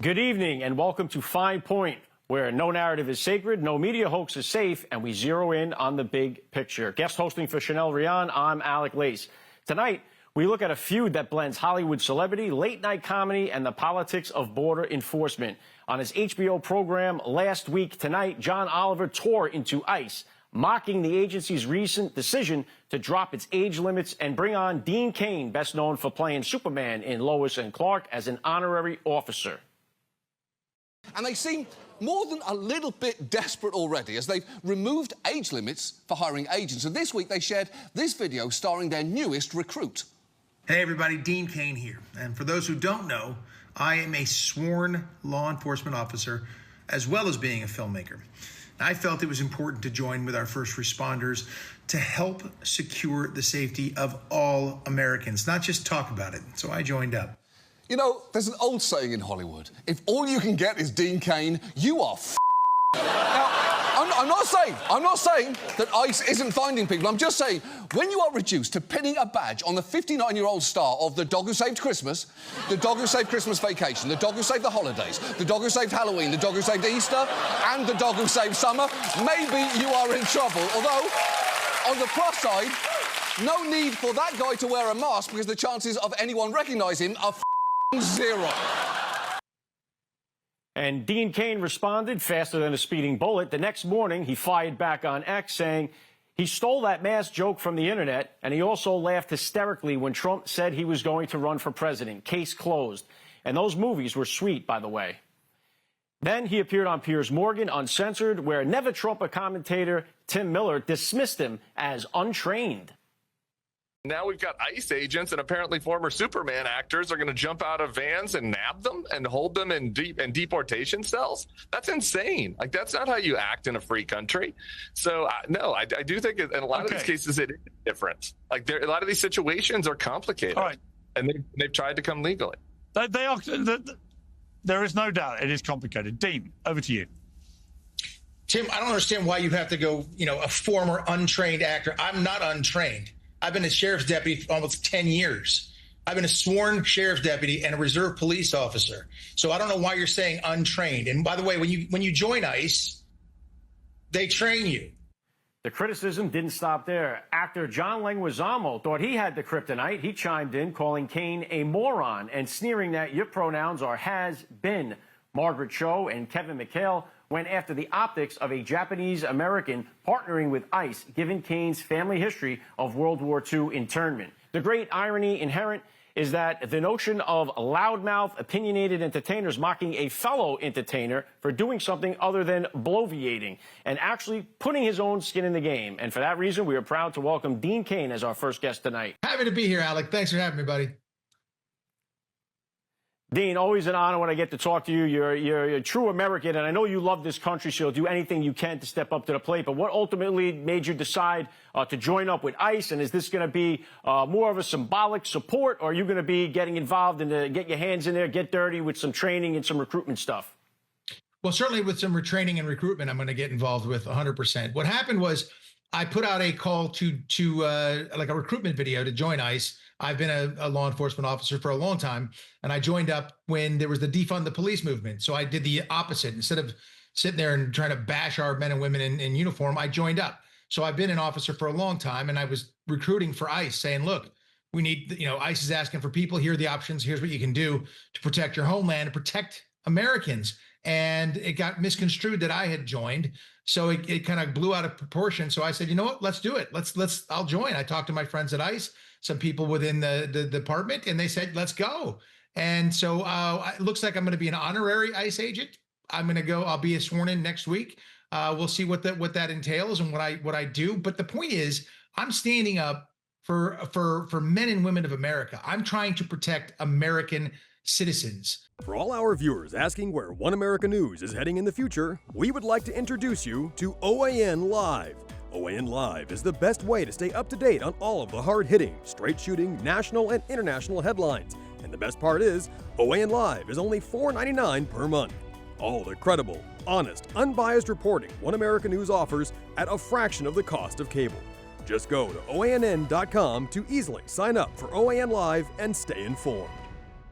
Good evening and welcome to Fine Point, where no narrative is sacred, no media hoax is safe, and we zero in on the big picture. Guest hosting for Chanel Rian, I'm Alec Lace. Tonight, we look at a feud that blends Hollywood celebrity, late-night comedy, and the politics of border enforcement. On his HBO program Last Week Tonight, John Oliver tore into ICE, mocking the agency's recent decision to drop its age limits and bring on Dean Cain, best known for playing Superman in Lois and Clark, as an honorary officer. And they seem more than a little bit desperate already, as they've removed age limits for hiring agents. And this week they shared this video starring their newest recruit. Hey everybody, Dean Cain here. And for those who don't know, I am a sworn law enforcement officer as well as being a filmmaker. I felt it was important to join with our first responders to help secure the safety of all Americans, not just talk about it. So I joined up. You know, there's an old saying in Hollywood, if all you can get is Dean Cain, you are Now, I'm not saying that ICE isn't finding people. I'm just saying, when you are reduced to pinning a badge on the 59-year-old star of the dog who saved Christmas, the dog who saved Christmas Vacation, the dog who saved the holidays, the dog who saved Halloween, the dog who saved Easter, and the dog who saved summer, maybe you are in trouble. Although, on the plus side, no need for that guy to wear a mask because the chances of anyone recognising him are zero. And Dean Cain responded faster than a speeding bullet. The next morning, he fired back on X, saying he stole that mask joke from the internet, and he also laughed hysterically when Trump said he was going to run for president. Case closed. And those movies were sweet, by the way. Then he appeared on Piers Morgan, Uncensored, where Never Trumper commentator Tim Miller dismissed him as untrained. Now we've got ICE agents and apparently former Superman actors are going to jump out of vans and nab them and hold them in deportation cells. That's insane. Like, that's not how you act in a free country. So, no, I do think in a lot of these cases it is different. Like, a lot of these situations are complicated. All right. And they've tried to come legally. They are. There is no doubt it is complicated. Dean, over to you. Tim, I don't understand why you have to go, a former untrained actor. I'm not untrained. I've been a sheriff's deputy for almost 10 years. I've been a sworn sheriff's deputy and a reserve police officer. So I don't know why you're saying untrained. And by the way, when you join ICE, they train you. The criticism didn't stop there. Actor John Leguizamo thought he had the kryptonite. He chimed in, calling Cain a moron and sneering that your pronouns are has been. Margaret Cho and Kevin McHale went after the optics of a Japanese-American partnering with ICE, given Cain's family history of World War II internment. The great irony inherent is that the notion of loudmouth, opinionated entertainers mocking a fellow entertainer for doing something other than bloviating and actually putting his own skin in the game. And for that reason, we are proud to welcome Dean Cain as our first guest tonight. Happy to be here, Alec. Thanks for having me, buddy. Dean, always an honor when I get to talk to you. You're a true American, and I know you love this country, so you'll do anything you can to step up to the plate. But what ultimately made you decide to join up with ICE? And is this going to be more of a symbolic support, or are you going to be getting involved and get your hands in there, get dirty with some training and some recruitment stuff? Well, certainly with some training and recruitment, I'm going to get involved with 100%. What happened was I put out a call to like a recruitment video to join ICE. I've been a law enforcement officer for a long time, and I joined up when there was the defund the police movement. So I did the opposite. Instead of sitting there and trying to bash our men and women in uniform, I joined up. So I've been an officer for a long time, and I was recruiting for ICE, saying, look, we need, ICE is asking for people. Here are the options. Here's what you can do to protect your homeland and protect Americans. And it got misconstrued that I had joined. So it kind of blew out of proportion. So I said, you know what, let's do it. I'll join. I talked to my friends at ICE, some people within the department, and they said, let's go. And so it looks like I'm going to be an honorary ICE agent. I'm going to go, I'll be sworn in next week. We'll see what that entails and what I do. But the point is, I'm standing up for men and women of America. I'm trying to protect American citizens. For all our viewers asking where One America News is heading in the future, we would like to introduce you to OAN Live. OAN Live is the best way to stay up to date on all of the hard-hitting, straight-shooting, national and international headlines. And the best part is, OAN Live is only $4.99 per month. All the credible, honest, unbiased reporting One America News offers at a fraction of the cost of cable. Just go to OANN.com to easily sign up for OAN Live and stay informed.